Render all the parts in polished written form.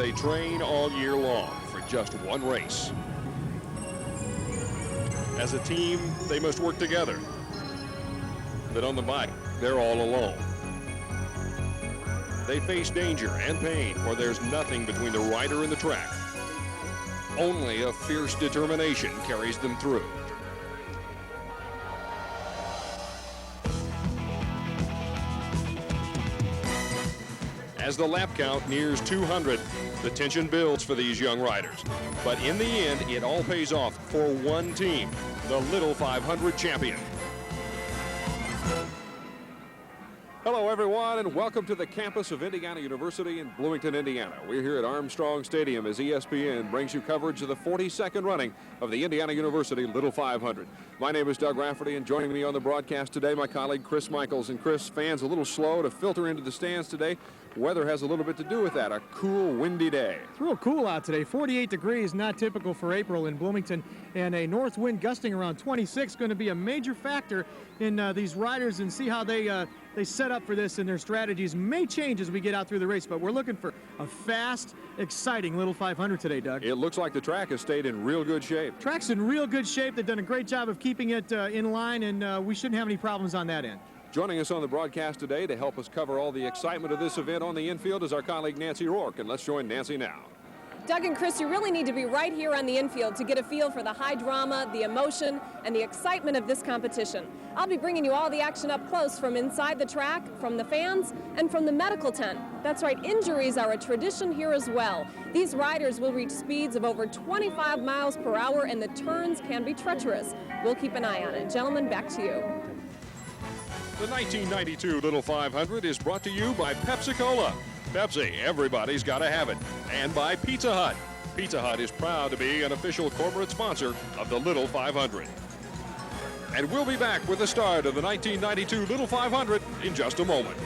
they train all year long for just one race. As a team, they must work together. But on the bike, they're all alone. They face danger and pain, for there's nothing between the rider and the track. Only a fierce determination carries them through. As the lap count nears 200, the tension builds for these young riders. But in the end, it all pays off for one team, the Little 500 champion. Hello, everyone, and welcome to the campus of Indiana University in Bloomington, Indiana. We're here at Armstrong Stadium as ESPN brings you coverage of the 42nd running of the Indiana University Little 500. My name is Doug Rafferty, and joining me on the broadcast today, my colleague Chris Michaels. And Chris, fans a little slow to filter into the stands today. Weather has a little bit to do with that. A cool, windy day. It's real cool out today. 48 degrees, not typical for April in Bloomington, and a north wind gusting around 26. Going to be a major factor in these riders, and see how they set up for this, and their strategies may change as we get out through the race. But we're looking for a fast, exciting Little 500 today, Doug. It looks like the track has stayed in real good shape. Track's in real good shape. They've done a great job of keeping it in line, and we shouldn't have any problems on that end. Joining us on the broadcast today to help us cover all the excitement of this event on the infield is our colleague Nancy Rourke, and let's join Nancy now. Doug and Chris, you really need to be right here on the infield to get a feel for the high drama, the emotion, and the excitement of this competition. I'll be bringing you all the action up close from inside the track, from the fans, and from the medical tent. That's right, injuries are a tradition here as well. These riders will reach speeds of over 25 miles per hour, and the turns can be treacherous. We'll keep an eye on it. Gentlemen, back to you. The 1992 Little 500 is brought to you by Pepsi-Cola. Pepsi, everybody's got to have it. And by Pizza Hut. Pizza Hut is proud to be an official corporate sponsor of the Little 500. And we'll be back with the start of the 1992 Little 500 in just a moment.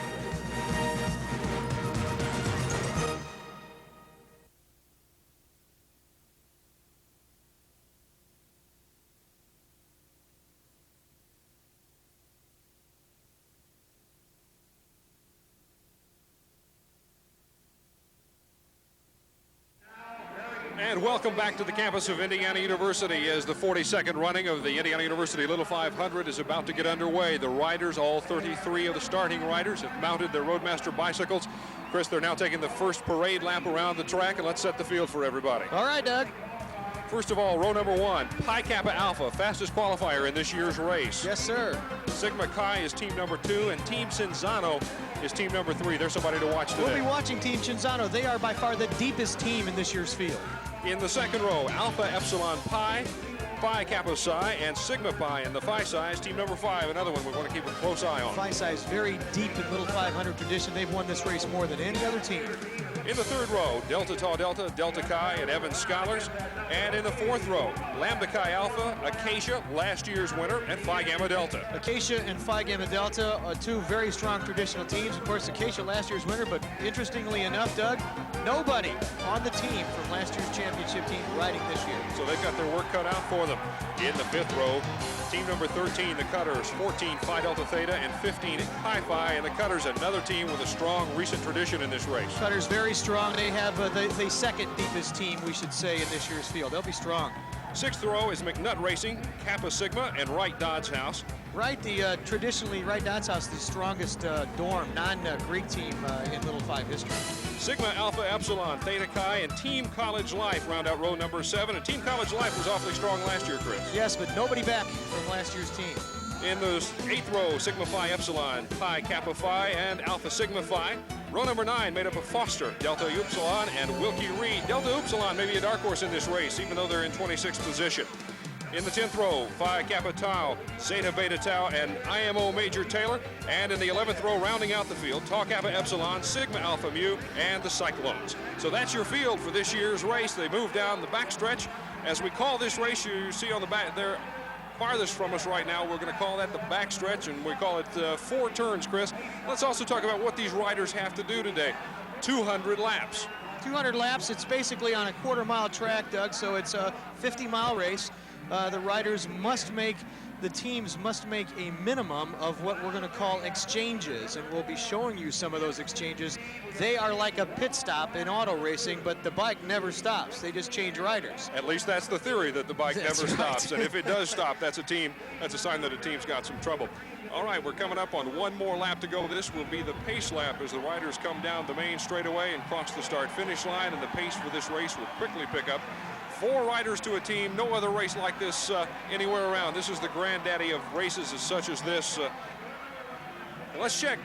And welcome back to the campus of Indiana University as the 42nd running of the Indiana University Little 500 is about to get underway. The riders, all 33 of the starting riders, have mounted their Roadmaster bicycles. Chris, they're now taking the first parade lap around the track, and let's set the field for everybody. All right, Doug. First of all, row number 1, Pi Kappa Alpha, fastest qualifier in this year's race. Yes, sir. Sigma Chi is team number 2, and Team Cinzano is team number 3. There's somebody to watch today. We'll be watching Team Cinzano. They are by far the deepest team in this year's field. In the second row, Alpha Epsilon Pi, Phi Kappa Psi, and Sigma Phi in the Phi size, team number 5. Another one we want to keep a close eye on. Phi size very deep in Little 500 tradition. They've won this race more than any other team. In the third row, Delta Tau Delta, Delta Chi, and Evans Scholars. And in the fourth row, Lambda Chi Alpha, Acacia, last year's winner, and Phi Gamma Delta. Acacia and Phi Gamma Delta are two very strong traditional teams. Of course, Acacia last year's winner, but interestingly enough, Doug, nobody on the team from last year's championship team riding this year. So they've got their work cut out for them. In the fifth row, team number 13, the Cutters, 14, Phi Delta Theta, and 15, Pi Phi. And the Cutters, another team with a strong recent tradition in this race. Cutters very strong. They have the second deepest team, we should say, in this year's field. They'll be strong. Sixth row is McNutt Racing, Kappa Sigma, and Wright Dodds House. Wright, traditionally, Wright Dodds House, the strongest dorm, non-Greek team in Little 5 history. Sigma Alpha Epsilon, Theta Chi, and Team College Life round out row number 7. And Team College Life was awfully strong last year, Chris. Yes, but nobody back from last year's team. In the 8th row, Sigma Phi Epsilon, Pi Kappa Phi, and Alpha Sigma Phi. Row number 9 made up of Foster, Delta Upsilon, and Willkie-Read. Delta Upsilon may be a dark horse in this race, even though they're in 26th position. In the 10th row, Phi Kappa Tau, Zeta Beta Tau, and IMO Major Taylor. And in the 11th row, rounding out the field, Tau Kappa Epsilon, Sigma Alpha Mu, and the Cyclones. So that's your field for this year's race. They move down the backstretch. As we call this race, you see on the back there, farthest from us right now, we're going to call that the backstretch, and we call it 4 turns, Chris. Let's also talk about what these riders have to do today. 200 laps. 200 laps, it's basically on a quarter-mile track, Doug, so it's a 50-mile race. The riders must make the teams must make a minimum of what we're going to call exchanges, and we'll be showing you some of those exchanges. They are like a pit stop in auto racing, but the bike never stops. They just change riders. At least that's the theory, that the bike never stops. And if it does stop, that's a sign that a team's got some trouble. All right, we're coming up on one more lap to go. This will be the pace lap as the riders come down the main straightaway and cross the start-finish line, and the pace for this race will quickly pick up. 4 riders to a team. No other race like this anywhere around. This is the granddaddy of races as such as this. Let's check,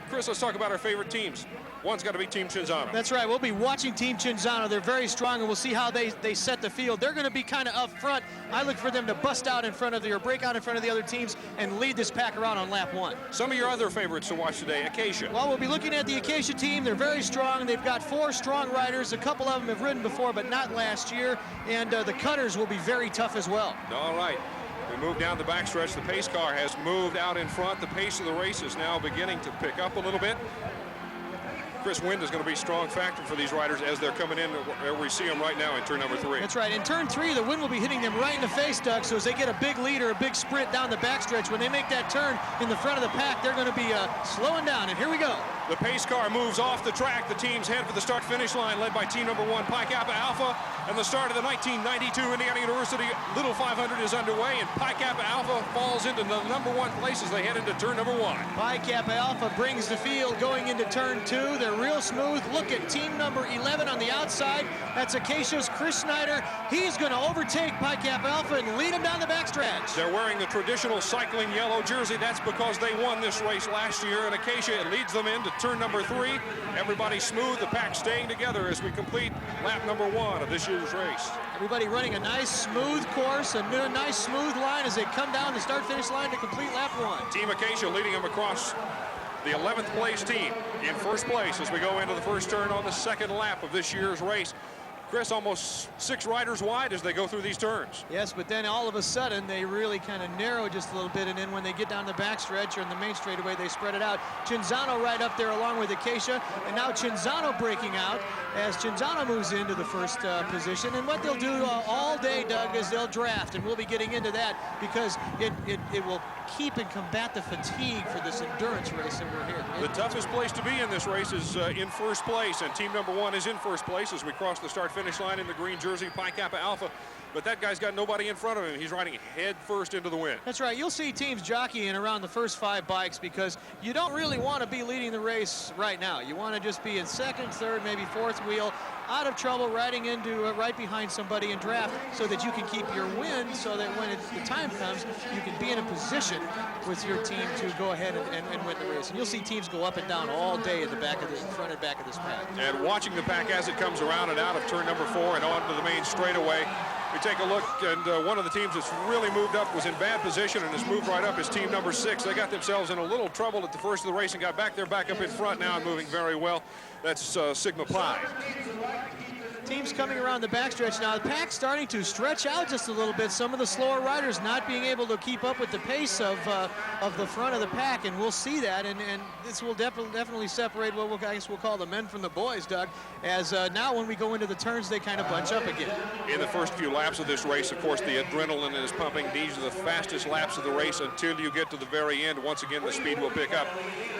Chris, let's talk about our favorite teams. One's got to be Team Cinzano. That's right. We'll be watching Team Cinzano. They're very strong, and we'll see how they set the field. They're going to be kind of up front. I look for them to bust out in front of or break out in front of the other teams and lead this pack around on lap 1. Some of your other favorites to watch today, Acacia. Well, we'll be looking at the Acacia team. They're very strong. They've got 4 strong riders. A couple of them have ridden before, but not last year. And the Cutters will be very tough as well. All right. We move down the backstretch. The pace car has moved out in front. The pace of the race is now beginning to pick up a little bit. Chris, wind is going to be a strong factor for these riders as they're coming in, where we see them right now in turn number 3. That's right. In turn 3, the wind will be hitting them right in the face, Doug, so as they get a big lead or a big sprint down the backstretch, when they make that turn in the front of the pack, they're going to be slowing down, and here we go. The pace car moves off the track. The teams head for the start-finish line, led by team number 1, Pi Kappa Alpha. And the start of the 1992 Indiana University Little 500 is underway, and Pi Kappa Alpha falls into the number 1 place as they head into turn number 1. Pi Kappa Alpha brings the field going into turn 2. They're real smooth. Look at team number 11 on the outside. That's Acacia's Chris Snyder. He's going to overtake Pi Kappa Alpha and lead him down the backstretch. They're wearing the traditional cycling yellow jersey. That's because they won this race last year, and Acacia leads them into turn number 3. Everybody smooth, the pack staying together as we complete lap number 1 of this year's race. Everybody running a nice smooth course, a nice smooth line as they come down the start-finish line to complete lap 1. Team Acacia leading them across the 11th place team in first place as we go into the first turn on the second lap of this year's race. Chris, almost 6 riders wide as they go through these turns. Yes, but then all of a sudden they really kind of narrow just a little bit, and then when they get down the backstretch or in the main straightaway, they spread it out. Cinzano right up there along with Acacia, and now Cinzano breaking out as Cinzano moves into the first position. And what they'll do all day, Doug, is they'll draft, and we'll be getting into that because it will keep and combat the fatigue for this endurance race that we're here. The toughest place to be in this race is in first place, and team number 1 is in first place as we cross the start-finish line in the green jersey, Pi Kappa Alpha. But that guy's got nobody in front of him. He's riding head first into the wind. That's right. You'll see teams jockeying around the first 5 bikes because you don't really want to be leading the race right now. You want to just be in second, third, maybe fourth wheel, out of trouble, riding into right behind somebody in draft so that you can keep your wind so that when the time comes, you can be in a position with your team to go ahead and win the race. And you'll see teams go up and down all day at the back of the front and back of this pack. And watching the pack as it comes around and out of turn number 4 and on to the main straightaway, we take a look, and one of the teams that's really moved up was in bad position and has moved right up is team number 6. They got themselves in a little trouble at the first of the race and got back there, back up in front now and moving very well. That's Sigma Phi. Teams coming around the backstretch now. The pack's starting to stretch out just a little bit. Some of the slower riders not being able to keep up with the pace of the front of the pack, and we'll see that. And this will definitely separate what I guess we'll call the men from the boys, Doug. As now when we go into the turns, they kind of bunch up again. In the first few laps of this race, of course, the adrenaline is pumping. These are the fastest laps of the race until you get to the very end. Once again, the speed will pick up.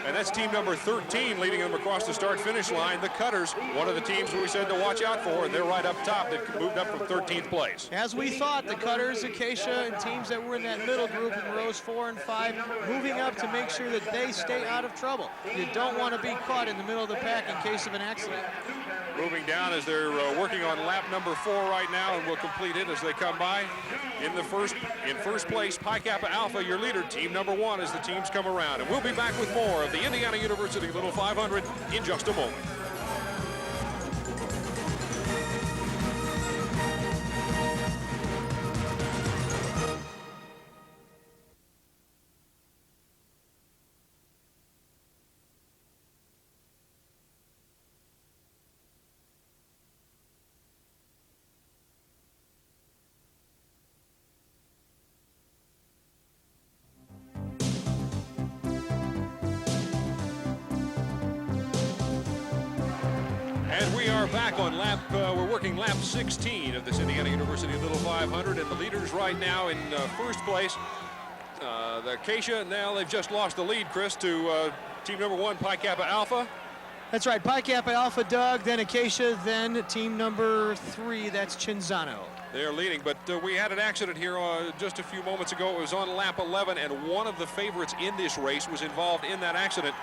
And that's team number 13 leading them across the start-finish line. The Cutters, one of the teams we said to watch out for, and they're right up top. They've moved up from 13th place. As we thought, the Cutters, Acacia, and teams that were in that middle group in rows 4 and 5, moving up to make sure that they stay out of trouble. You don't want to be caught in the middle of the pack in case of an accident. Moving down as they're working on lap number 4 right now, and we'll complete it as they come by. In first place, Pi Kappa Alpha, your leader, team number 1 as the teams come around. And we'll be back with more of the Indiana University Little 500 in just a moment. are back on we're working lap 16 of this Indiana University Little 500, and the leaders right now in first place, the Acacia. Now they've just lost the lead, Chris, to team number 1, Pi Kappa Alpha. That's right, Pi Kappa Alpha, Doug, then Acacia, then team number 3, that's Cinzano. They're leading, but we had an accident here just a few moments ago. It was on lap 11, and one of the favorites in this race was involved in that accident.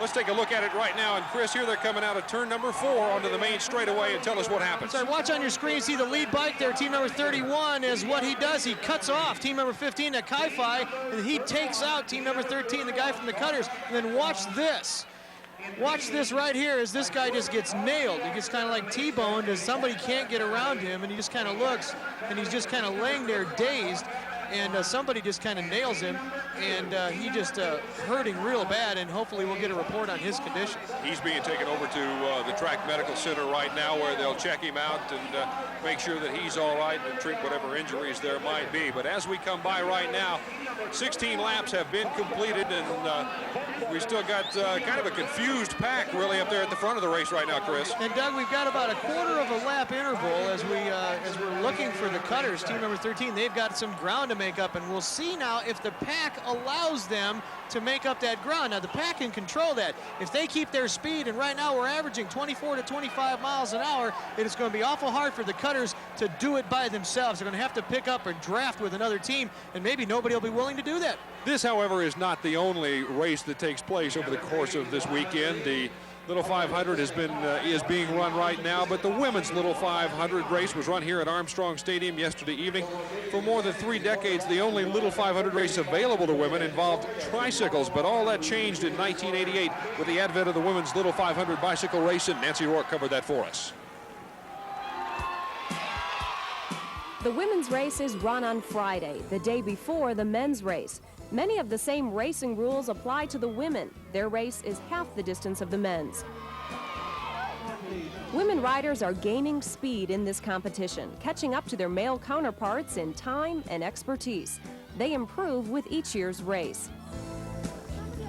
Let's take a look at it right now. And Chris, here they're coming out of turn number 4 onto the main straightaway, and tell us what happens. So watch on your screen, see the lead bike there. Team number 31 is what he does. He cuts off team number 15 at Chi Phi, and he takes out team number 13, the guy from the Cutters. And then watch this. Watch this right here as this guy just gets nailed. He gets kind of like T-boned as somebody can't get around him, and he just kind of looks, and he's just kind of laying there dazed, and somebody just kind of nails him, and he just hurting real bad, and hopefully we'll get a report on his condition. He's being taken over to the track medical center right now, where they'll check him out and make sure that he's all right and treat whatever injuries there might be. But as we come by right now, 16 laps have been completed, and we still got kind of a confused pack really up there at the front of the race right now, Chris. And Doug, we've got about a quarter of a lap interval as we're looking for the Cutters. Team number 13, they've got some ground to make up, and we'll see now if the pack allows them to make up that ground. Now the pack can control that. If they keep their speed, and right now we're averaging 24 to 25 miles an hour, it is going to be awful hard for the Cutters to do it by themselves. They're going to have to pick up or draft with another team, and maybe nobody will be willing to do that. This, however, is not the only race that takes place over the course of this weekend. The Little 500 is being run right now, but the women's Little 500 race was run here at Armstrong Stadium yesterday evening. For more than 3 decades, the only Little 500 race available to women involved tricycles, but all that changed in 1988 with the advent of the women's Little 500 bicycle race, and Nancy Rourke covered that for us. The women's race is run on Friday, the day before the men's race. Many of the same racing rules apply to the women. Their race is half the distance of the men's. Women riders are gaining speed in this competition, catching up to their male counterparts in time and expertise. They improve with each year's race.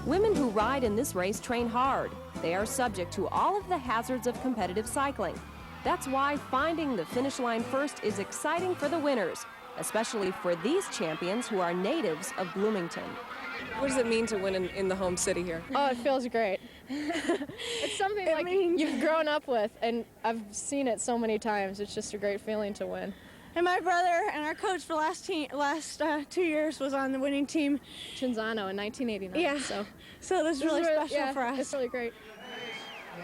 Women who ride in this race train hard. They are subject to all of the hazards of competitive cycling. That's why finding the finish line first is exciting for the winners, especially for these champions who are natives of Bloomington. What does it mean to win in the home city here? Oh, it feels great. It's something like you've grown up with, and I've seen it so many times. It's just a great feeling to win. And my brother and our coach for the last 2 years was on the winning team. Cinzano in 1989. Yeah. So this is really special for us. It's really great.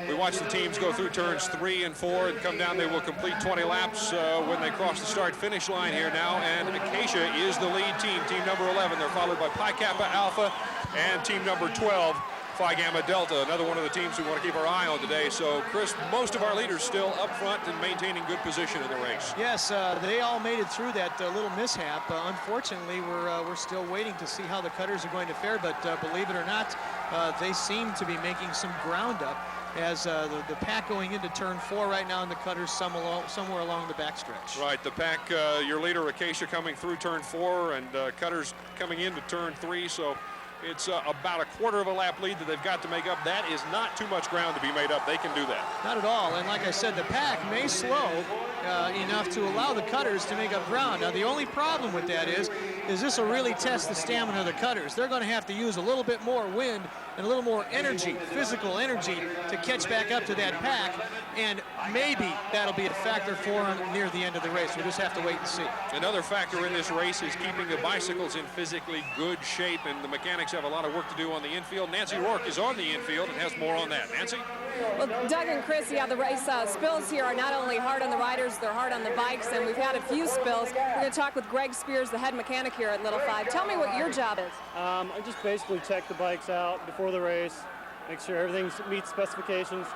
We watch the teams go through turns 3 and 4 and come down. They will complete 20 laps when they cross the start-finish line here now. And Acacia is the lead team, team number 11. They're followed by Pi Kappa Alpha and team number 12, Phi Gamma Delta, another one of the teams we want to keep our eye on today. So, Chris, most of our leaders still up front and maintaining good position in the race. Yes, they all made it through that little mishap. Unfortunately, we're still waiting to see how the Cutters are going to fare, but believe it or not, they seem to be making some ground up as the pack going into turn 4 right now, and the Cutters somewhere along the backstretch. Right, the pack, your leader Acacia coming through turn 4, and Cutters coming into turn 3, so it's about a quarter of a lap lead that they've got to make up. That is not too much ground to be made up. They can do that. Not at all, and like I said, the pack may slow enough to allow the Cutters to make up ground. Now, the only problem with that is this will really test the stamina of the Cutters. They're going to have to use a little bit more wind and a little more energy, physical energy, to catch back up to that pack, and maybe that'll be a factor for them near the end of the race. We'll just have to wait and see. Another factor in this race is keeping the bicycles in physically good shape, and the mechanics have a lot of work to do on the infield. Nancy Rourke is on the infield and has more on that. Nancy? Well, Doug and Chris, yeah, the race spills here are not only hard on the riders, they're hard on the bikes, and we've had a few spills. We're going to talk with Greg Spears, the head mechanic here at Little 5. Tell me what your job is. I just basically check the bikes out before the race, make sure everything meets specifications.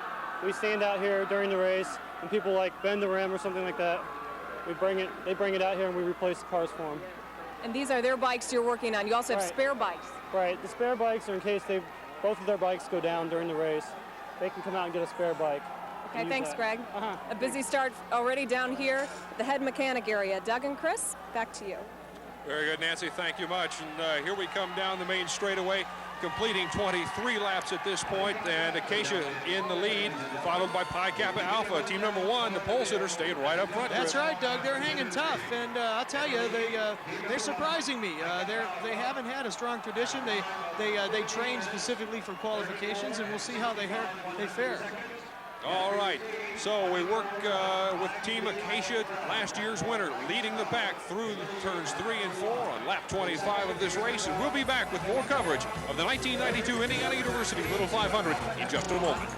We stand out here during the race, and people like bend the rim or something like that. They bring it out here, and we replace the cars for them. And these are their bikes you're working on. You also have Right. spare bikes. Right, the spare bikes are in case both of their bikes go down during the race. They can come out and get a spare bike. Okay, thanks, that. Greg. A busy start already down here at the head mechanic area. Doug and Chris, back to you. Very good, Nancy. Thank you much. And here we come down the main straightaway. completing 23 laps at this point, and Acacia in the lead, followed by Pi Kappa Alpha. Team number 1, the pole sitter, stayed right up front. That's right, Doug. They're hanging tough, and I'll tell you, they're surprising me. They haven't had a strong tradition. They train specifically for qualifications, and we'll see how they fare. All right, so we work with Team Acacia, last year's winner, leading the pack through turns 3 and 4 on lap 25 of this race, and we'll be back with more coverage of the 1992 Indiana University Little 500 in just a moment.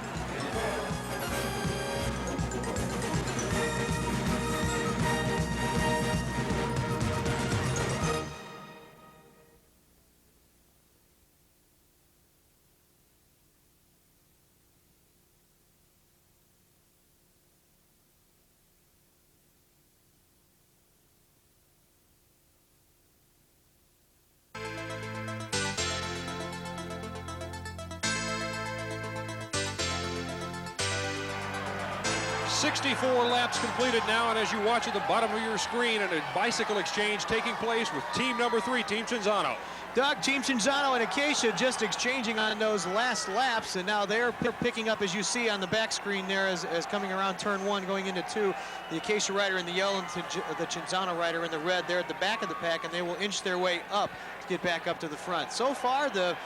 .64 laps completed now, and as you watch at the bottom of your screen, and a bicycle exchange taking place with team number 3, Team Cinzano. Doug, Team Cinzano and Acacia just exchanging on those last laps, and now they're picking up, as you see on the back screen there, as coming around turn 1, going into 2. The Acacia rider in the yellow and the Cinzano rider in the red. They're at the back of the pack, and they will inch their way up to get back up to the front. So far, the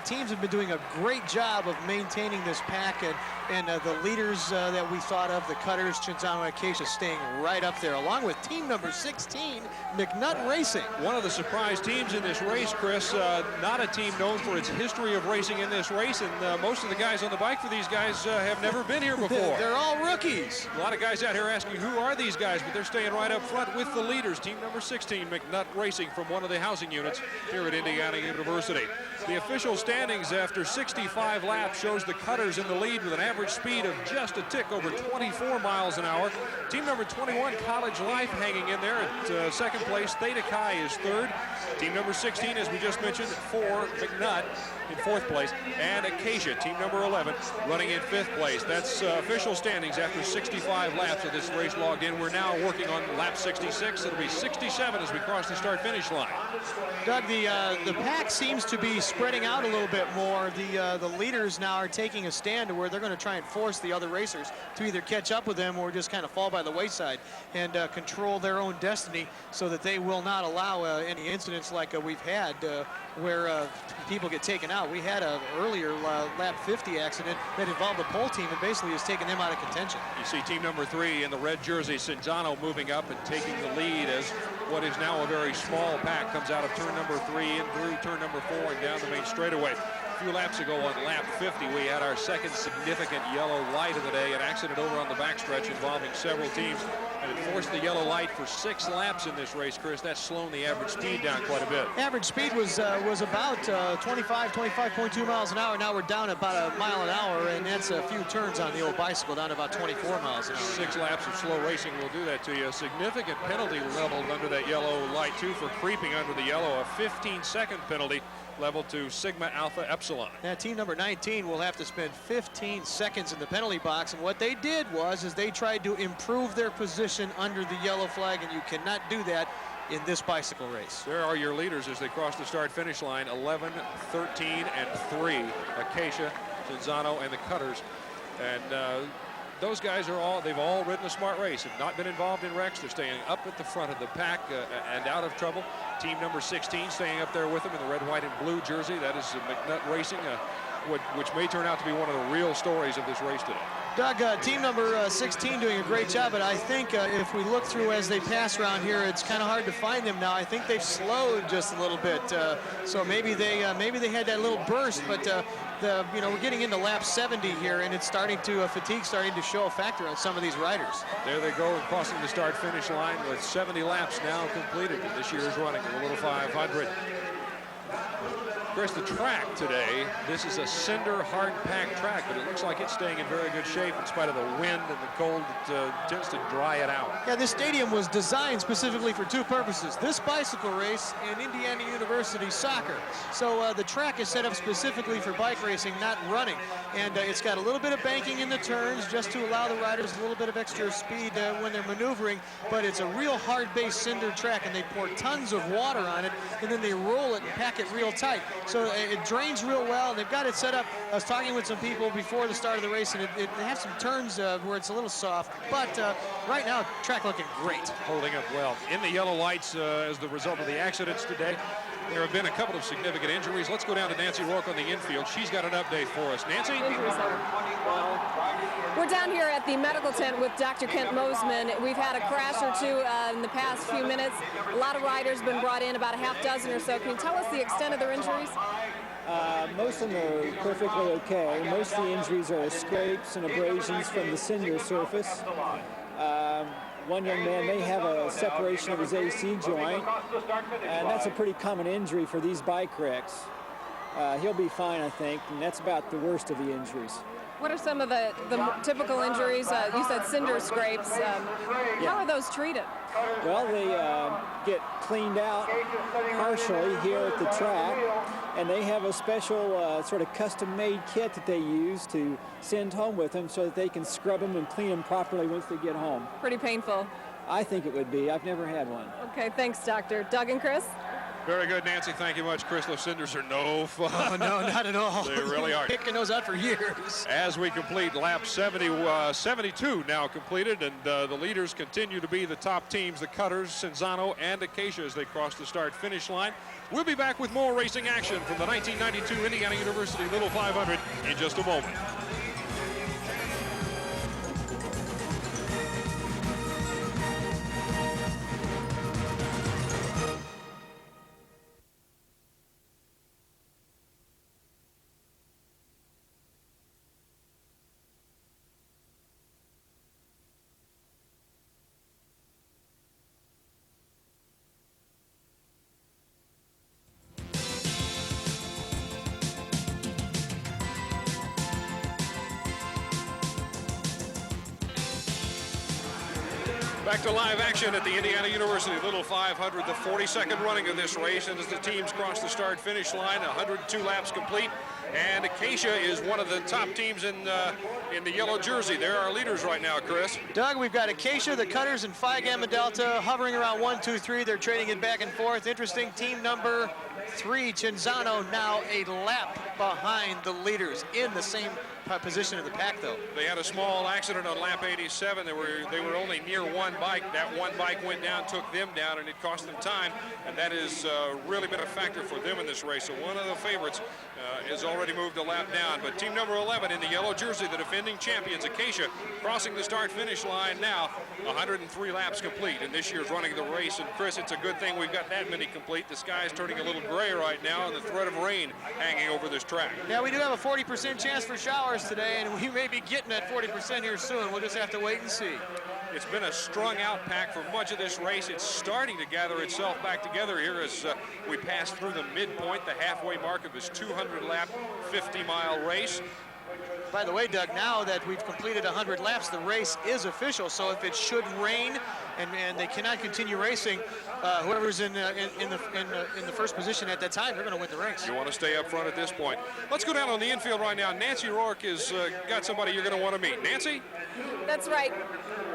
teams have been doing a great job of maintaining this pack, and the leaders that we thought of, the Cutters, Cinzano and Acacia, staying right up there, along with team number 16, McNutt Racing. One of the surprise teams in this race, Chris, not a team known for its history of racing in this race, and most of the guys on the bike for these guys have never been here before. They're all rookies. A lot of guys out here asking, who are these guys? But they're staying right up front with the leaders. Team number 16, McNutt Racing, from one of the housing units here at Indiana University. The official standings after 65 laps shows the Cutters in the lead with an average speed of just a tick over 24 miles an hour. Team number 21, College Life, hanging in there at second place. Theta Chi is third. Team number 16, as we just mentioned, 4, McNutt in fourth place. And Acacia, team number 11, running in fifth place. That's official standings after 65 laps of this race logged in. We're now working on lap 66. It'll be 67 as we cross the start-finish line. Doug, the pack seems to be spreading out a little bit more. The leaders now are taking a stand to where they're going to try and force the other racers to either catch up with them or just kind of fall by the wayside and control their own destiny, so that they will not allow any incidents like we've had where people get taken out. We had an earlier lap 50 accident that involved the pole team and basically has taken them out of contention. You see team number 3 in the red jersey, Cinzano, moving up and taking the lead as what is now a very small pack comes out of turn number 3 and through turn number 4 and down the main straightaway. A few laps ago on lap 50, we had our second significant yellow light of the day, an accident over on the backstretch involving several teams, and it forced the yellow light for 6 laps in this race, Chris. That's slowing the average speed down quite a bit. Average speed was about 25.2 miles an hour. Now we're down about a mile an hour, and that's a few turns on the old bicycle, down to about 24 miles an hour. 6 laps of slow racing will do that to you. A significant penalty leveled under that yellow light, too, for creeping under the yellow. A 15-second penalty leveled to Sigma Alpha Epsilon. Now, team number 19 will have to spend 15 seconds in the penalty box, and what they did was they tried to improve their position under the yellow flag, and you cannot do that in this bicycle race. There are your leaders as they cross the start-finish line, 11, 13, and 3. Acacia, Cinzano, and the Cutters. And those guys are they've all ridden a smart race, have not been involved in wrecks. They're staying up at the front of the pack and out of trouble. Team number 16 staying up there with them in the red, white, and blue jersey. That is McNutt Racing, which may turn out to be one of the real stories of this race today. Doug, team number 16 doing a great job, but I think if we look through as they pass around here, it's kind of hard to find them now. I think they've slowed just a little bit, so maybe they had that little burst, but we're getting into lap 70 here, and it's starting to fatigue starting to show a factor on some of these riders. There they go, crossing the start-finish line with 70 laps now completed in this year's running of the Little 500. Chris, the track today, this is a cinder hard-packed track, but it looks like it's staying in very good shape in spite of the wind and the cold that tends to dry it out. Yeah, this stadium was designed specifically for 2 purposes: this bicycle race and Indiana University soccer. So the track is set up specifically for bike racing, not running. And it's got a little bit of banking in the turns just to allow the riders a little bit of extra speed when they're maneuvering. But it's a real hard-based cinder track, and they pour tons of water on it, and then they roll it and pack it real tight. so it drains real well. They've got it set up. I was talking with some people before the start of the race, and it has some turns where it's a little soft, but right now, track looking great. Holding up well. In the yellow lights as the result of the accidents today, there have been a couple of significant injuries. Let's go down to Nancy Rourke on the infield. She's got an update for us. Nancy? We're down here at the medical tent with Dr. Kent Mosman. We've had a crash or two in the past few minutes. A lot of riders been brought in, about a half dozen or so. Can you tell us the extent of their injuries? Most of them are perfectly okay. Most of the injuries are scrapes and abrasions from the cinder surface. One young man may have a separation of his AC joint, and that's a pretty common injury for these bike wrecks. He'll be fine, I think, and that's about the worst of the injuries. What are some of the typical injuries? You said cinder scrapes. How are those treated? Well, they get cleaned out partially here at the track, and they have a special sort of custom-made kit that they use to send home with them so that they can scrub them and clean them properly once they get home. Pretty painful. I think it would be. I've never had one. Okay, thanks, Doctor. Doug and Chris? Very good, Nancy. Thank you much. Chris, those cinders are no fun. Oh, no, not at all. They really are. Picking those out for years. As we complete lap 72 now completed, and the leaders continue to be the top teams, the Cutters, Cinzano, and Acacia as they cross the start-finish line. We'll be back with more racing action from the 1992 Indiana University Little 500 in just a moment. Back to live action at the Indiana University Little 500, the 42nd running of this race, and as the teams cross the start-finish line, 102 laps complete, and Acacia is one of the top teams in the yellow jersey. They're our leaders right now, Chris. Doug, we've got Acacia, the Cutters, and Phi Gamma Delta hovering around 1, 2, 3. They're trading it back and forth. Interesting, team number 3, Cinzano, now a lap behind the leaders in the same position of the pack, though. They had a small accident on lap 87. They were only near one bike. That one bike went down, took them down, and it cost them time, and that has really been a factor for them in this race. So one of the favorites has already moved a lap down, but team number 11 in the yellow jersey, the defending champions, Acacia, crossing the start-finish line now, 103 laps complete, and this year's running the race. And Chris, it's a good thing we've got that many complete. The sky is turning a little gray right now, and the threat of rain hanging over this track. Yeah, we do have a 40% chance for showers today, and we may be getting that 40% here soon. We'll just have to wait and see. It's been a strung out pack for much of this race. It's starting to gather itself back together here as we pass through the midpoint, the halfway mark of this 200-lap, 50-mile race. By the way, Doug, now that we've completed 100 laps, the race is official. So if it should rain and they cannot continue racing, whoever's in the first position at that time, they're going to win the race. You want to stay up front at this point. Let's go down on the infield right now. Nancy Rourke has got somebody you're going to want to meet. Nancy? That's right.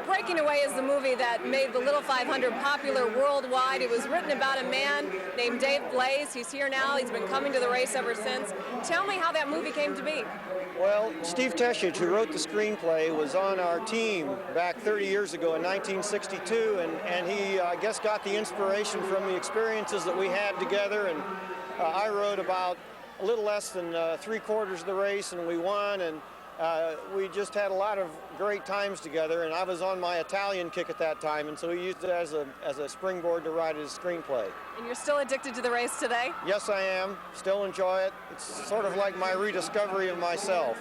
Breaking Away is the movie that made the Little 500 popular worldwide. It was written about a man named Dave Blaze. He's here now. He's been coming to the race ever since. Tell me how that movie came to be. Well, Steve Teschich, who wrote the screenplay, was on our team back 30 years ago in 1962, and he, I guess, got the inspiration from the experiences that we had together. And I rode about a little less than 3/4 of the race, and we won, and we just had a lot of great times together, and I was on my Italian kick at that time, and so he used it as a springboard to write his screenplay. And you're still addicted to the race today? Yes, I am. Still enjoy it. It's sort of like my rediscovery of myself.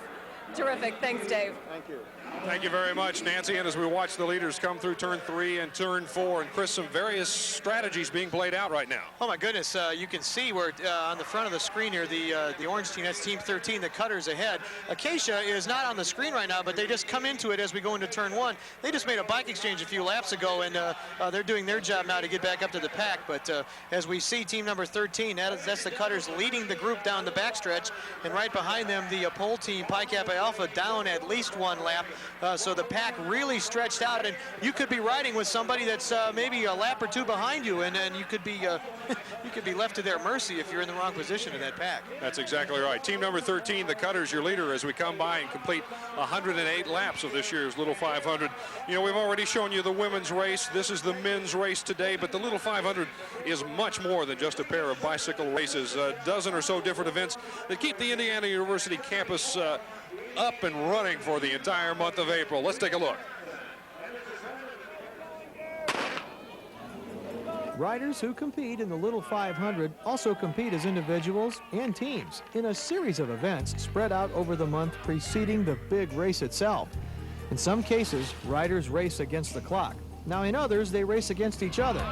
Terrific. Thanks, Dave. Thank you. Thank you very much, Nancy. And as we watch the leaders come through turn 3 and turn 4, and Chris, some various strategies being played out right now. Oh my goodness, you can see where on the front of the screen here, the orange team, that's team 13, the Cutters ahead. Acacia is not on the screen right now, but they just come into it as we go into turn 1. They just made a bike exchange a few laps ago, and they're doing their job now to get back up to the pack. But as we see team number 13, that's the Cutters leading the group down the backstretch, and right behind them, the pole team, Pi Kappa Alpha, down at least one lap. so the pack really stretched out, and you could be riding with somebody that's maybe a lap or two behind you, and you could be you could be left to their mercy if you're in the wrong position in that pack. That's exactly right. Team number 13, the Cutters, your leader as we come by and complete 108 laps of this year's Little 500. You know, we've already shown you the women's race. This is the men's race today, but the Little 500 is much more than just a pair of bicycle races. A dozen or so different events that keep the Indiana University campus up and running for the entire month of April. Let's take a look. Riders who compete in the Little 500 also compete as individuals and teams in a series of events spread out over the month preceding the big race itself. In some cases, riders race against the clock. Now in others, they race against each other.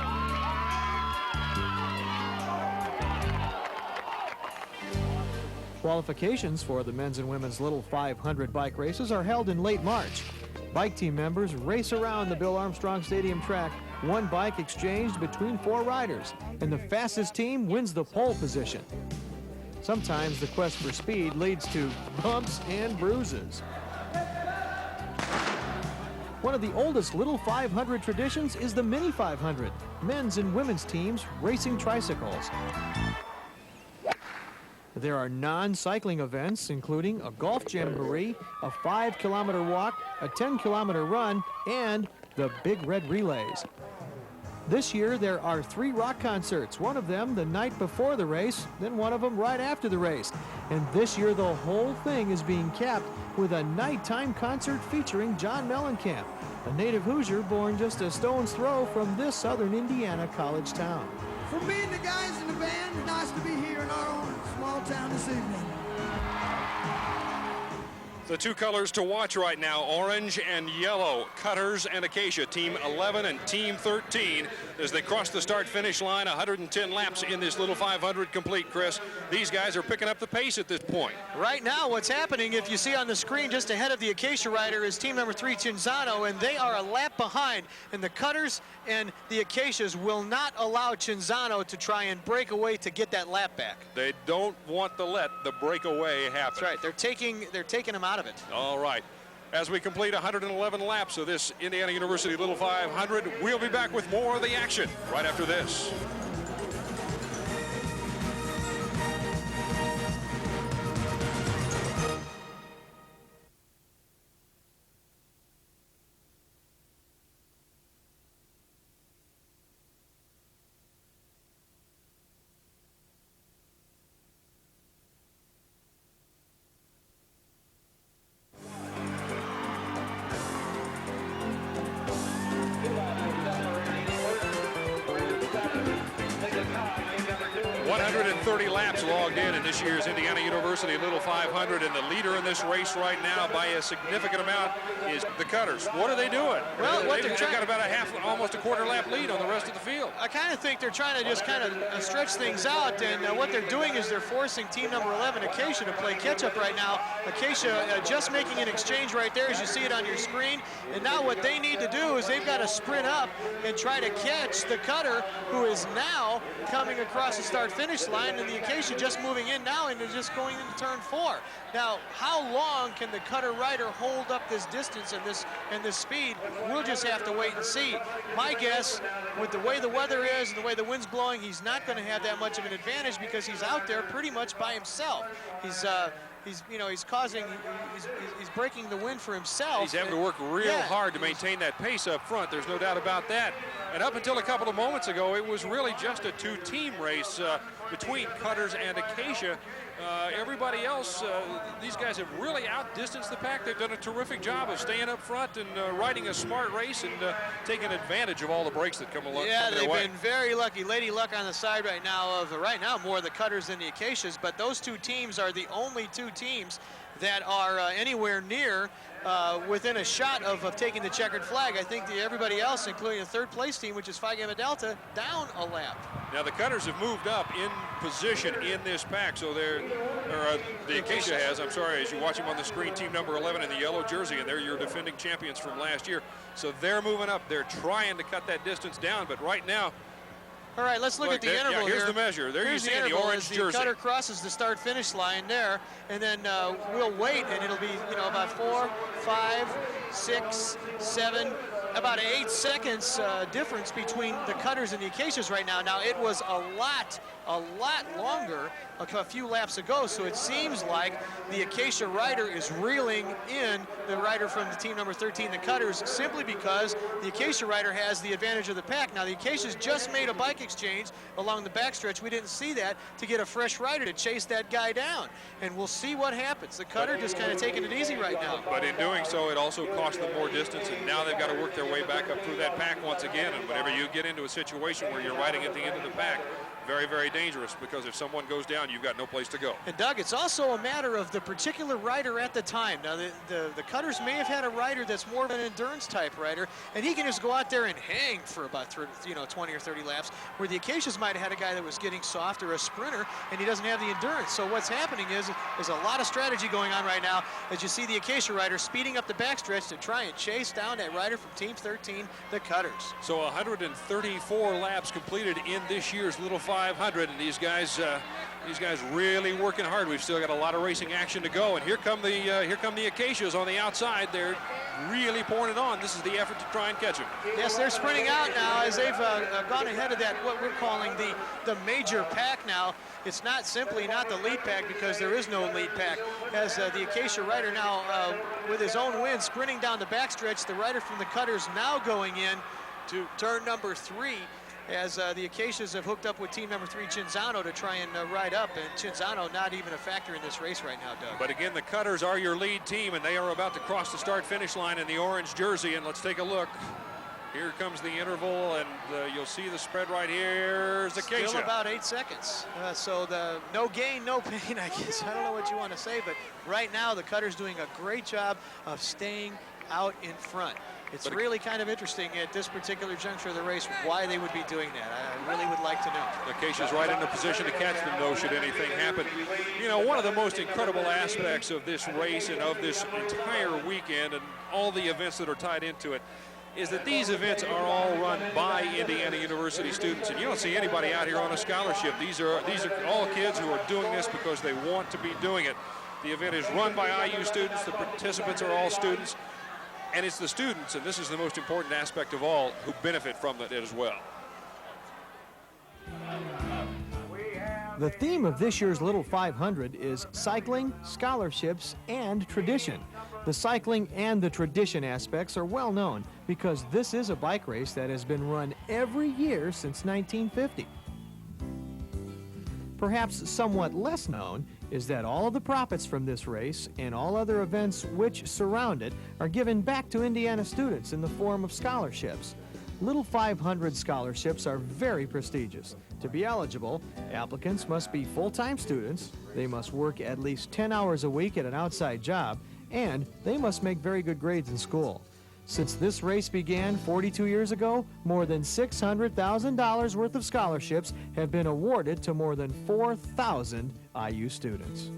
Qualifications for the men's and women's Little 500 bike races are held in late March. Bike team members race around the Bill Armstrong Stadium track, one bike exchanged between 4 riders, and the fastest team wins the pole position. Sometimes the quest for speed leads to bumps and bruises. One of the oldest Little 500 traditions is the Mini 500, men's and women's teams racing tricycles. There are non-cycling events, including a golf jamboree, a 5-kilometer walk, a 10-kilometer run, and the Big Red Relays. This year, there are 3 rock concerts, one of them the night before the race, then one of them right after the race. And this year, the whole thing is being capped with a nighttime concert featuring John Mellencamp, a native Hoosier born just a stone's throw from this southern Indiana college town. For me and the guys in the band, it's nice to be here in our own small town this evening. The 2 colors to watch right now, orange and yellow, Cutters and Acacia, Team 11 and Team 13, as they cross the start-finish line, 110 laps in this Little 500 complete, Chris. These guys are picking up the pace at this point. Right now, what's happening, if you see on the screen just ahead of the Acacia rider, is team number 3, Cinzano, and they are a lap behind, and the Cutters and the Acacias will not allow Cinzano to try and break away to get that lap back. They don't want to let the breakaway happen. That's right. They're taking him out of it. All right. As we complete 111 laps of this Indiana University Little 500, we'll be back with more of the action right after this. Laps logged in this year's Indiana University Little 500, and the leader in this race right now by a significant amount is the Cutters. What are they doing? Well, they've got about almost a quarter lap lead on the rest of the field. I kind of think they're trying to just kind of stretch things out, and what they're doing is they're forcing team number 11, Acacia, to play catch-up right now. Acacia just making an exchange right there as you see it on your screen, and now what they need to do is they've got to sprint up and try to catch the Cutter, who is now coming across the start-finish line, and the Acacia just moving in now and they're just going into turn 4. Now, how long can the Cutter rider hold up this distance and this speed? We'll just have to wait and see. My guess, with the way the weather is and the way the wind's blowing, he's not going to have that much of an advantage because he's out there pretty much by himself. He's breaking the wind for himself. He's having to work real hard to maintain that pace up front. There's no doubt about that. And up until a couple of moments ago, it was really just a 2-team race between Cutters and Acacia. Everybody else, these guys have really outdistanced the pack. They've done a terrific job of staying up front and riding a smart race and taking advantage of all the breaks that come along. Yeah, they've been very lucky. Lady luck on the side right now more the Cutters than the Acacias, but those 2 teams are the only 2 teams that are anywhere near within a shot of taking the checkered flag. I think everybody else, including the 3rd place team, which is Phi Gamma Delta, down a lap. Now the Cutters have moved up in position in this pack, so the Acacia has, I'm sorry, as you watch them on the screen, team number 11 in the yellow jersey, and they're your defending champions from last year. So they're moving up. They're trying to cut that distance down, but right now, All right, let's look at the interval here's here. the measure. There you see the orange jersey. The cutter crosses the start-finish line there, and then we'll wait, and it'll be, you know, about 4, 5, 6, 7, about 8 seconds difference between the cutters and the Acacias right now. Now, it was a lot longer a few laps ago, so it seems like the Acacia rider is reeling in the rider from the team number 13, the cutters, simply because the Acacia rider has the advantage of the pack. Now, the Acacias just made a bike exchange along the backstretch. We didn't see that, to get a fresh rider to chase that guy down, and we'll see what happens. The cutter just kind of taking it easy right now. But in doing so, it also cost them more distance, and now they've got to work their way back up through that pack once again. And whenever you get into a situation where you're riding at the end of the pack, very, very dangerous, because if someone goes down, you've got no place to go. And Doug, it's also a matter of the particular rider at the time. Now, the cutters may have had a rider that's more of an endurance type rider, and he can just go out there and hang for about 20 or 30 laps, where the Acacias might have had a guy that was getting soft or a sprinter, and he doesn't have the endurance. So what's happening is there's a lot of strategy going on right now, as you see the Acacia rider speeding up the backstretch to try and chase down that rider from Team 13, the cutters. So 134 laps completed in this year's Little 500, and these guys really working hard. We've still got a lot of racing action to go, and here come the Acacias on the outside. They're really pouring it on. This is the effort to try and catch them. Yes, they're sprinting out now as they've gone ahead of that, what we're calling the major pack now. It's not simply not the lead pack, because there is no lead pack. As the Acacia rider now, with his own win, sprinting down the backstretch, the rider from the cutters now going in to turn number 3, as the Acacias have hooked up with team number 3, Cinzano, to try and ride up, and Cinzano not even a factor in this race right now, Doug. But again, the cutters are your lead team, and they are about to cross the start-finish line in the orange jersey, and let's take a look. Here comes the interval, and you'll see the spread right here. Here's Acacia. Still about 8 seconds. So the no gain, no pain, I guess. I don't know what you want to say, but right now the cutter's doing a great job of staying out in front. It's really kind of interesting at this particular juncture of the race why they would be doing that. I really would like to know. Acacia's right in a position to catch them, though, should anything happen. You know, one of the most incredible aspects of this race and of this entire weekend and all the events that are tied into it is that these events are all run by Indiana University students, and you don't see anybody out here on a scholarship. These are all kids who are doing this because they want to be doing it. The event is run by IU students. The participants are all students. And it's the students, and this is the most important aspect of all, who benefit from it as well. The theme of this year's Little 500 is cycling, scholarships, and tradition. The cycling and the tradition aspects are well known because this is a bike race that has been run every year since 1950. Perhaps somewhat less known is that all of the profits from this race and all other events which surround it are given back to Indiana students in the form of scholarships. Little 500 scholarships are very prestigious. To be eligible, applicants must be full-time students, they must work at least 10 hours a week at an outside job, and they must make very good grades in school. Since this race began 42 years ago, more than $600,000 worth of scholarships have been awarded to more than 4,000 IU students.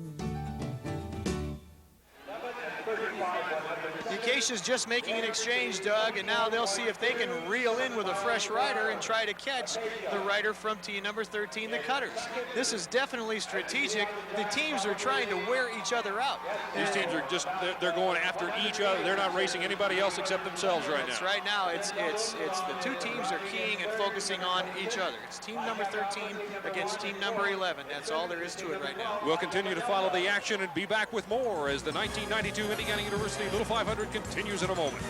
The Acacia's just making an exchange, Doug, and now they'll see if they can reel in with a fresh rider and try to catch the rider from team number 13, the cutters. This is definitely strategic. The teams are trying to wear each other out. These teams are just, they're going after each other. They're not racing anybody else except themselves right now. It's right now, it's the two teams are keying and focusing on each other. It's team number 13 against team number 11. That's all there is to it right now. We'll continue to follow the action and be back with more as the 1992 Indiana University Little 500 continues in a moment.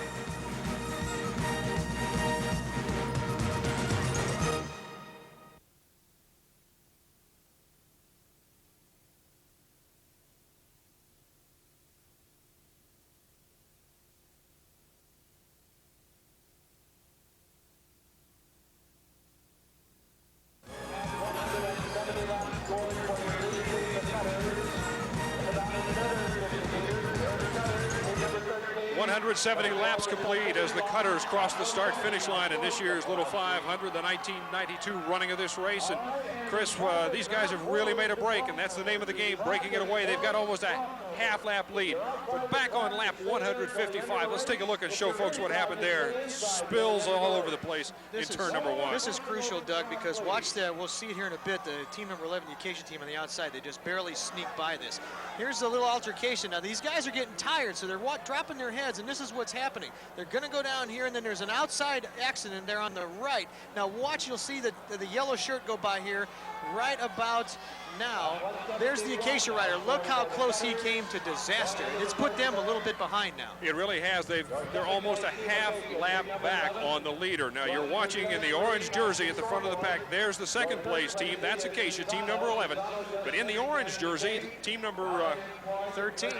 170 laps complete as the Cutters cross the start-finish line in this year's Little 500, the 1992 running of this race. And Chris, these guys have really made a break, and that's the name of the game, breaking it away. They've got almost a half-lap lead. But back on lap 155, let's take a look and show folks what happened there. Spills all over the place in turn number 1. This is crucial, Doug, because watch that. We'll see it here in a bit. The team number 11, the Acacia team on the outside, they just barely sneak by this. Here's a little altercation. Now, these guys are getting tired, so they're dropping their heads, and this is what's happening. They're going to go down here, and then there's an outside accident there on the right. Now, watch, you'll see the yellow shirt go by here right about now. There's the Acacia rider. Look how close he came to disaster. It's put them a little bit behind now. It really has. They're almost a half lap back on the leader. Now you're watching in the orange jersey at the front of the pack. There's the second place team. That's Acacia, team number 11. But in the orange jersey, team number 13,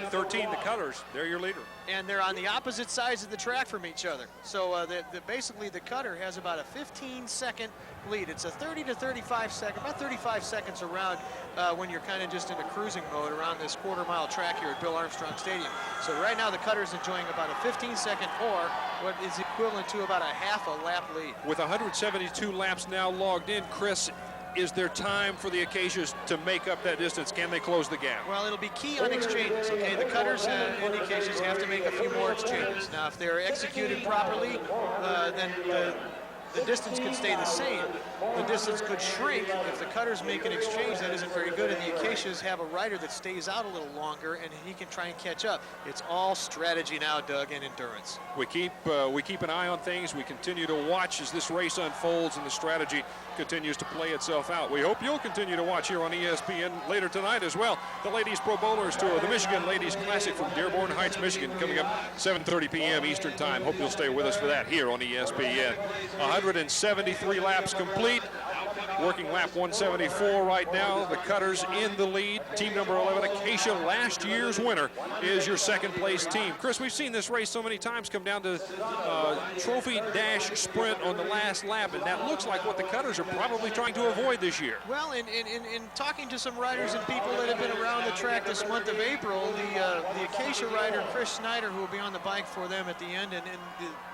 the Cutters, they're your leader. And they're on the opposite sides of the track from each other. So basically the Cutter has about a 15-second lead. It's a 30 to 35 second, about 35 seconds around when you're kind of just in a cruising mode around this quarter-mile track here at Bill Armstrong Stadium. So right now the Cutter's enjoying about a 15-second or what is equivalent to about a half a lap lead. With 172 laps now logged in, Chris, is there time for the Acacias to make up that distance? Can they close the gap? Well, it'll be key on exchanges, okay? The Cutters and the Acacias have to make a few more exchanges. Now, if they're executed properly, then the distance could stay the same. The distance could shrink if the Cutters make an exchange that isn't very good, and the Acacias have a rider that stays out a little longer, and he can try and catch up. It's all strategy now, Doug, and endurance. We keep an eye on things. We continue to watch as this race unfolds and the strategy continues to play itself out. We hope you'll continue to watch here on ESPN later tonight as well. The Ladies Pro Bowlers Tour, the Michigan Ladies Classic from Dearborn Heights, Michigan, coming up 7:30 p.m. Eastern Time. Hope you'll stay with us for that here on ESPN. 173 laps complete. Working lap 174 right now. The Cutters in the lead. Team number 11, Acacia, last year's winner, is your second place team. Chris, we've seen this race so many times come down to trophy dash sprint on the last lap, and that looks like what the Cutters are probably trying to avoid this year. Well, in talking to some riders and people that have been around the track this month of April, the Acacia rider, Chris Snyder, who will be on the bike for them at the end, and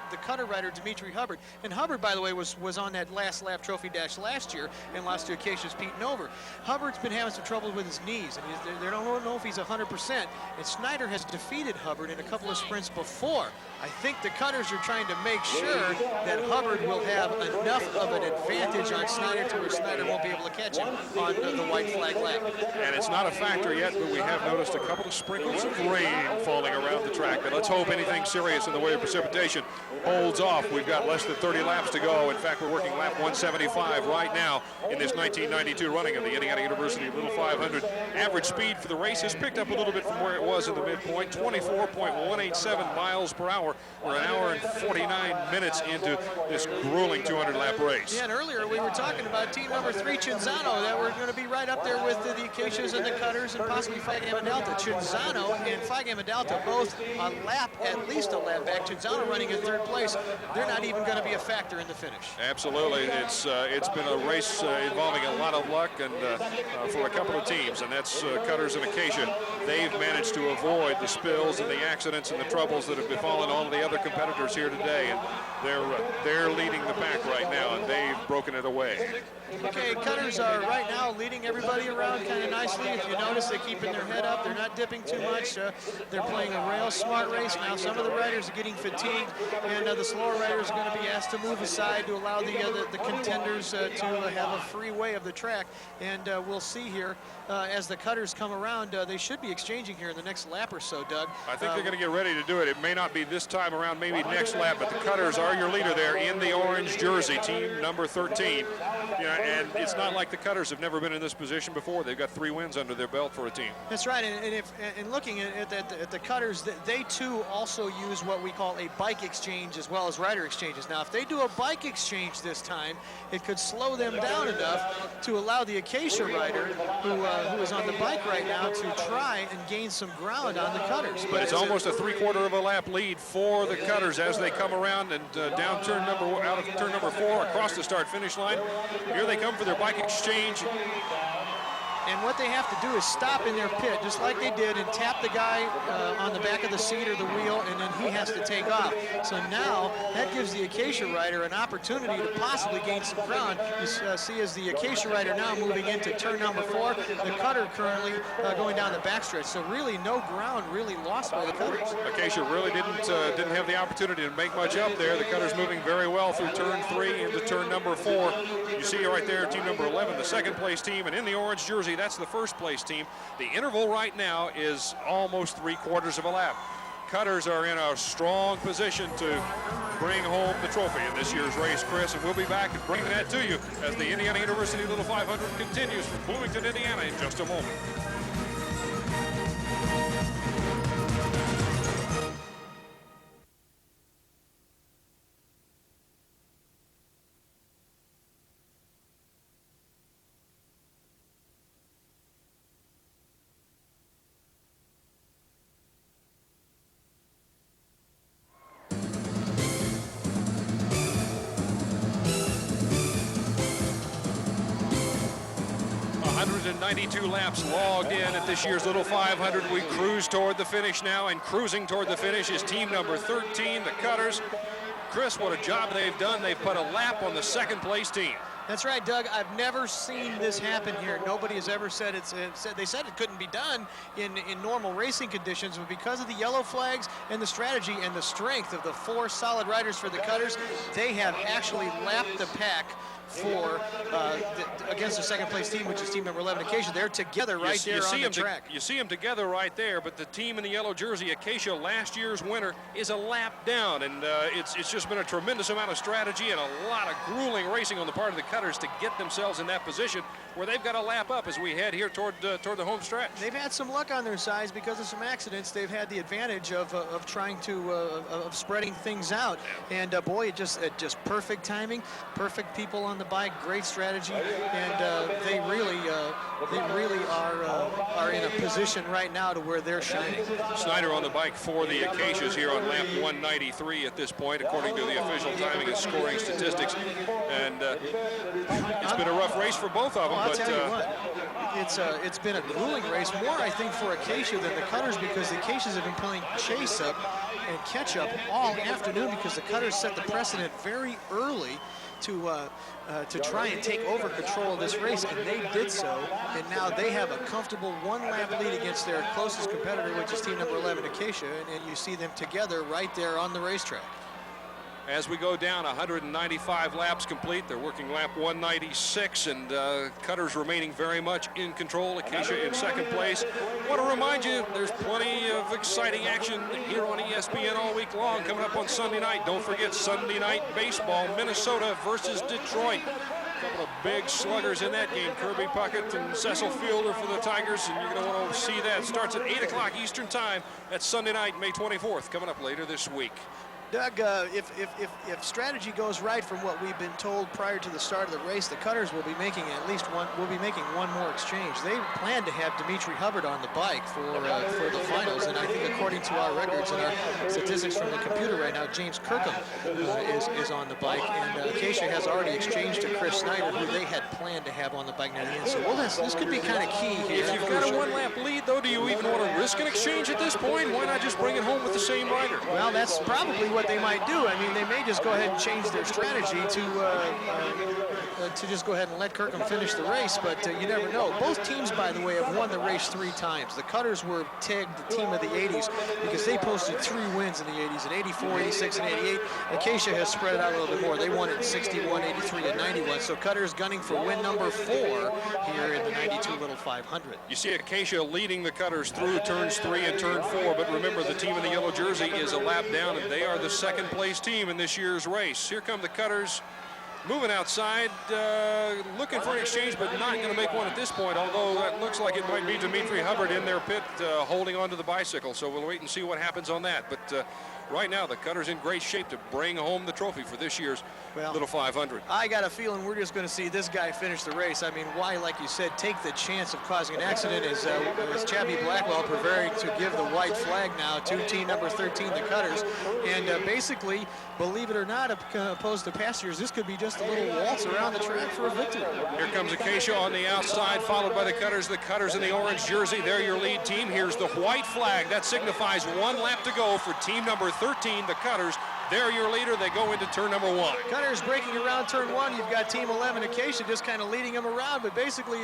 the Cutter rider, Dimitri Hubbard. And Hubbard, by the way, was on that last lap trophy dash last year and lost to Acacia's Pete Nover. Hubbard's been having some trouble with his knees, and they don't know if he's 100%. And Snyder has defeated Hubbard in a couple of sprints before. I think the Cutters are trying to make sure that Hubbard will have enough of an advantage on Snyder to where Snyder won't be able to catch him on the white flag lap. And it's not a factor yet, but we have noticed a couple of sprinkles of rain falling around the track. But let's hope anything serious in the way of precipitation holds off. We've got less than 30 laps to go. In fact, we're working lap 175 right now in this 1992 running of the Indiana University Little 500. Average speed for the race has picked up a little bit from where it was in the midpoint, 24.187 miles per hour. We're an hour and 49 minutes into this grueling 200-lap race. Yeah, and earlier we were talking about team number 3, Cinzano, that we're going to be right up there with the Acacias and the Cutters and possibly Phi Gamma Delta. Cinzano and Phi Gamma Delta both a lap, at least a lap back. Cinzano running in third place. They're not even going to be a factor in the finish. Absolutely. It's been a race involving a lot of luck and for a couple of teams, and that's Cutters and Acacia. They've managed to avoid the spills and the accidents and the troubles that have befallen all of the other competitors here today, and they're leading the pack right now, and they've broken it away. Okay, Cutters are right now leading everybody around kind of nicely. If you notice, they're keeping their head up. They're not dipping too much. They're playing a real smart race now. Some of the riders are getting fatigued, and the slower riders are going to be asked to move aside to allow the contenders to have a free way of the track. And we'll see here as the Cutters come around. They should be exchanging here in the next lap or so, Doug. I think they're going to get ready to do it. It may not be this time around, maybe next lap, but the Cutters are your leader there in the orange jersey, team number 13. And it's not like the Cutters have never been in this position before. They've got 3 wins under their belt for a team. That's right, and looking at the Cutters, they too also use what we call a bike exchange as well as rider exchanges. Now, if they do a bike exchange this time, it could slow them down enough to allow the Acacia rider, who is on the bike right now, to try and gain some ground on the Cutters. But it's almost a 3/4 of a lap lead for the Cutters as they come around and down out of turn number 4 across the start-finish line. Here they come for their bike exchange. And what they have to do is stop in their pit, just like they did, and tap the guy on the back of the seat or the wheel, and then he has to take off. So now that gives the Acacia rider an opportunity to possibly gain some ground. You see as the Acacia rider now moving into turn number 4, the cutter currently going down the backstretch. So really no ground really lost by the cutters. Acacia really didn't have the opportunity to make much up there. The cutter's moving very well through turn 3 into turn number 4. You see right there, team number 11, the second place team, and in the orange jersey, that's the first place team. The interval right now is almost 3/4 of a lap. Cutters are in a strong position to bring home the trophy in this year's race, Chris, and we'll be back and bringing that to you as the Indiana University Little 500 continues from Bloomington, Indiana in just a moment. .92 laps logged in at this year's Little 500. We cruise toward the finish now, and cruising toward the finish is team number 13, the Cutters. Chris, what a job they've done. They've put a lap on the second place team. That's right, Doug. I've never seen this happen here. Nobody has ever said they said it couldn't be done in normal racing conditions, but because of the yellow flags and the strategy and the strength of the 4 solid riders for the Cutters, they have actually lapped the pack for against the second place team, which is team number 11, Acacia. They're together right there on the track. You see them together right there, but the team in the yellow jersey, Acacia, last year's winner, is a lap down, and it's just been a tremendous amount of strategy and a lot of grueling racing on the part of the Cutters to get themselves in that position where they've got a lap up as we head here toward the home stretch. They've had some luck on their sides because of some accidents. They've had the advantage of trying to of spreading things out, and boy, it just perfect timing, perfect people on the bike, great strategy, and they really are in a position right now to where they're shining. Snyder on the bike for the Acacias here on lap 193 at this point, according to the official timing and scoring statistics, and it's been a rough race for both of them. I'll tell you what, it's been a grueling race, more I think for Acacia than the Cutters, because the Acacias have been playing chase up and catch up all afternoon because the Cutters set the precedent very early to try and take over control of this race, and they did so, and now they have a comfortable 1-lap lead against their closest competitor, which is team number 11, Acacia, and you see them together right there on the racetrack. As we go down, 195 laps complete. They're working lap 196, and Cutters remaining very much in control. Acacia in second place. I want to remind you, there's plenty of exciting action here on ESPN all week long coming up on Sunday night. Don't forget Sunday night baseball, Minnesota versus Detroit. A couple of big sluggers in that game, Kirby Puckett and Cecil Fielder for the Tigers, and you're going to want to see that. It starts at 8 o'clock Eastern time. That's Sunday night, May 24th, coming up later this week. Doug, if strategy goes right from what we've been told prior to the start of the race, the Cutters will be making one more exchange. They plan to have Dimitri Hubbard on the bike for the finals, and I think according to our records and our statistics from the computer right now, James Kirkham is on the bike, and Acacia has already exchanged to Chris Snyder, who they had planned to have on the bike near the end. So this could be kind of key here. If you've got a 1-lap lead, though, do you even want to risk an exchange at this point? Why not just bring it home with the same rider? Well, that's probably what they might do. I mean, they may just go ahead and change their strategy to just go ahead and let Kirkham finish the race, but you never know. Both teams, by the way, have won the race 3 times. The Cutters were tagged the team of the 80s because they posted 3 wins in the 80s, in 84, 86, and 88. Acacia has spread it out a little bit more. They won it in 61, 83, and 91. So Cutters gunning for win number 4 here in the 92 Little 500. You see Acacia leading the Cutters through turns 3 and turn 4, but remember the team in the yellow jersey is a lap down, and they are the second place team in this year's race. Here come the Cutters moving outside, looking for an exchange, but not going to make one at this point, although that looks like it might be Dimitri Hubbard in their pit holding onto the bicycle. So we'll wait and see what happens on that. But right now the Cutters in great shape to bring home the trophy for this year's Little 500. I got a feeling we're just going to see this guy finish the race. I mean, why, like you said, take the chance of causing an accident as Chappie Blackwell preparing to give the white flag now to team number 13, the Cutters. And basically, believe it or not, opposed to past years, this could be just a little waltz around the track for a victory. Here comes Acacia on the outside, followed by the Cutters. The Cutters in the orange jersey, they're your lead team. Here's the white flag. That signifies 1 lap to go for team number 13, the Cutters. They're your leader. They go into turn number 1. Cutters breaking around turn 1. You've got team 11, Acacia, just kind of leading them around, but basically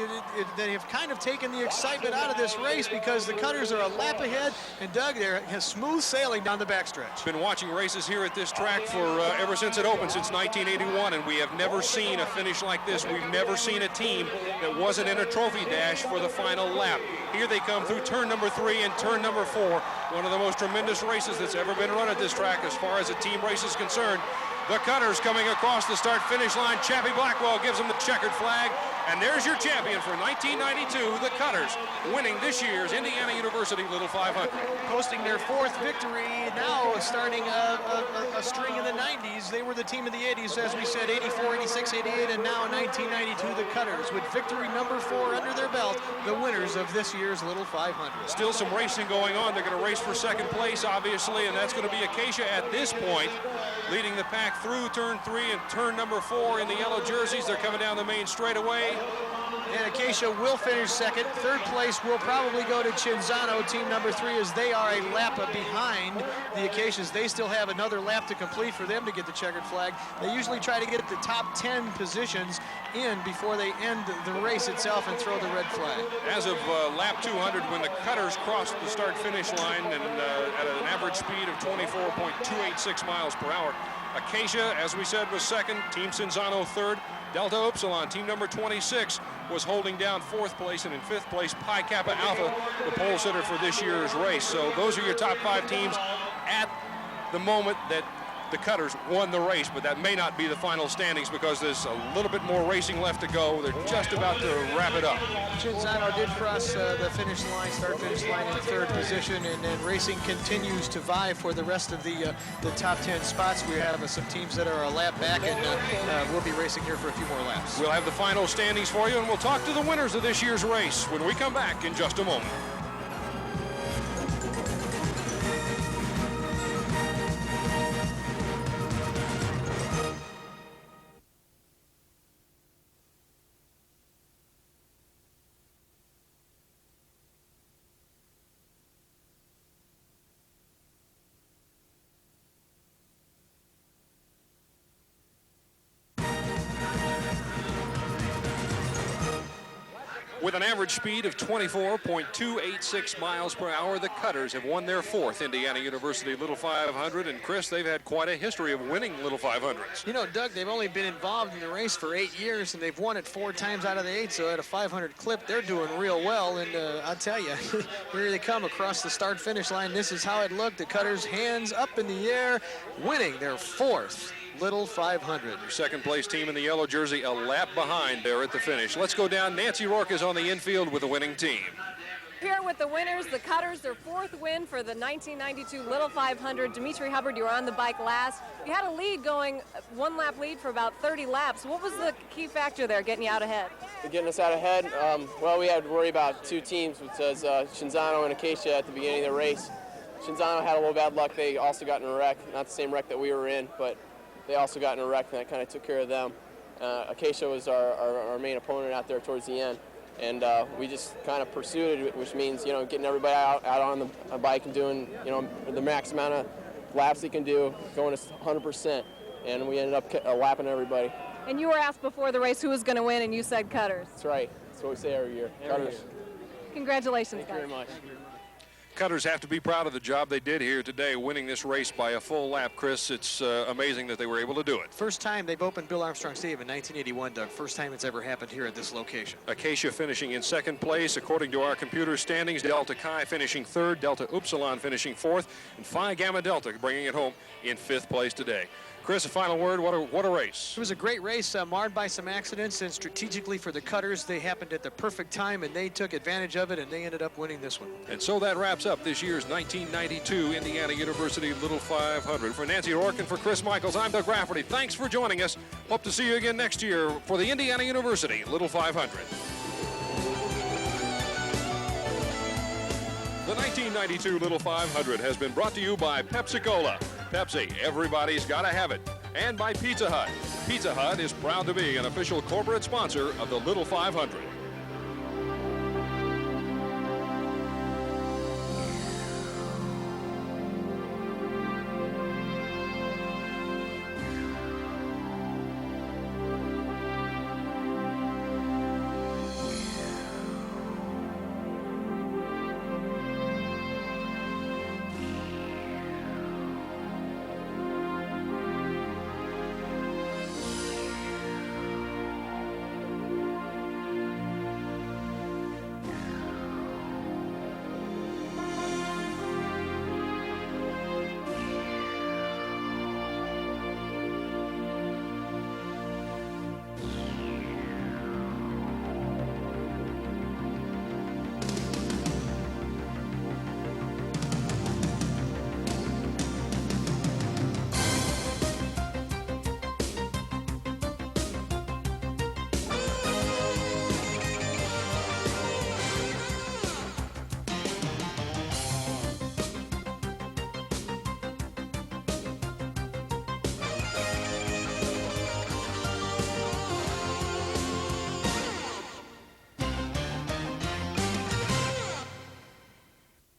they have kind of taken the excitement out of this race because the Cutters are a lap ahead, and Doug there has smooth sailing down the backstretch. Been watching races here at this track for ever since it opened, since 1981, and we have never seen a finish like this. We've never seen a team that wasn't in a trophy dash for the final lap. Here they come through turn number 3 and turn number 4. One of the most tremendous races that's ever been run at this track as far as a team race is concerned. The Cutters coming across the start-finish line. Chappie Blackwell gives them the checkered flag. And there's your champion for 1992, the Cutters, winning this year's Indiana University Little 500. Posting their 4th victory, now starting a string in the 90s. They were the team of the 80s, as we said, 84, 86, 88, and now in 1992, the Cutters, with victory number 4 under their belt, the winners of this year's Little 500. Still some racing going on. They're going to race for second place, obviously, and that's going to be Acacia at this point, leading the pack through turn 3 and turn number 4 in the yellow jerseys. They're coming down the main straightaway. And Acacia will finish second. 3rd place will probably go to Cinzano, team number 3, as they are a lap behind the Acacias. They still have another lap to complete for them to get the checkered flag. They usually try to get the top 10 positions in before they end the race itself and throw the red flag. As of lap 200, when the Cutters crossed the start-finish line and at an average speed of 24.286 miles per hour, Acacia, as we said, was second. Team Cinzano 3rd. Delta Upsilon, team number 26, was holding down 4th place, and in 5th place, Pi Kappa Alpha, the pole sitter for this year's race. So those are your top 5 teams at the moment that the Cutters won the race, but that may not be the final standings because there's a little bit more racing left to go. They're just about to wrap it up. Cinzano did cross the finish line, start-finish line in 3rd position, and then racing continues to vie for the rest of the top 10 spots. We have some teams that are a lap back, and we'll be racing here for a few more laps. We'll have the final standings for you, and we'll talk to the winners of this year's race when we come back in just a moment. With an average speed of 24.286 miles per hour, the Cutters have won their 4th Indiana University Little 500. And Chris, they've had quite a history of winning Little 500s. You know, Doug, they've only been involved in the race for 8 years, and they've won it 4 times out of the 8. So at a 500 clip, they're doing real well. And I'll tell you, here they come across the start-finish line. This is how it looked. The Cutters, hands up in the air, winning their 4th Little 500. Your second place team in the yellow jersey, a lap behind there at the finish. Let's go down. Nancy Rourke is on the infield with the winning team. Here with the winners, the Cutters, their 4th win for the 1992 Little 500. Dimitri Hubbard, you were on the bike last. You had a lead going, 1 lap lead for about 30 laps. What was the key factor there getting you out ahead? Getting us out ahead? Well, we had to worry about 2 teams, which was Cinzano and Acacia at the beginning of the race. Cinzano had a little bad luck. They also got in a wreck, not the same wreck that we were in, but they also got in a wreck, and that kind of took care of them. Acacia was our main opponent out there towards the end, and we just kind of pursued it, which means, you know, getting everybody out on the bike and doing, you know, the max amount of laps they can do, going to 100%, and we ended up lapping everybody. And you were asked before the race who was going to win, and you said Cutters. That's right. That's what we say every year. Cutters. Congratulations, guys. Thank you very much. Cutters have to be proud of the job they did here today, winning this race by a full lap. Chris, it's amazing that they were able to do it. First time they've opened Bill Armstrong Stadium in 1981, Doug. First time it's ever happened here at this location. Acacia finishing in 2nd place, according to our computer standings. Delta Chi finishing 3rd, Delta Upsilon finishing 4th, and Phi Gamma Delta bringing it home in 5th place today. Chris, a final word. What a race. It was a great race, marred by some accidents, and strategically for the cutters, they happened at the perfect time, and they took advantage of it, and they ended up winning this one. And so that wraps up this year's 1992 Indiana University Little 500. For Nancy Rourke and for Chris Michaels, I'm Doug Rafferty. Thanks for joining us. Hope to see you again next year for the Indiana University Little 500. The 1992 Little 500 has been brought to you by Pepsi-Cola. Pepsi, everybody's gotta have it. And by Pizza Hut. Pizza Hut is proud to be an official corporate sponsor of the Little 500.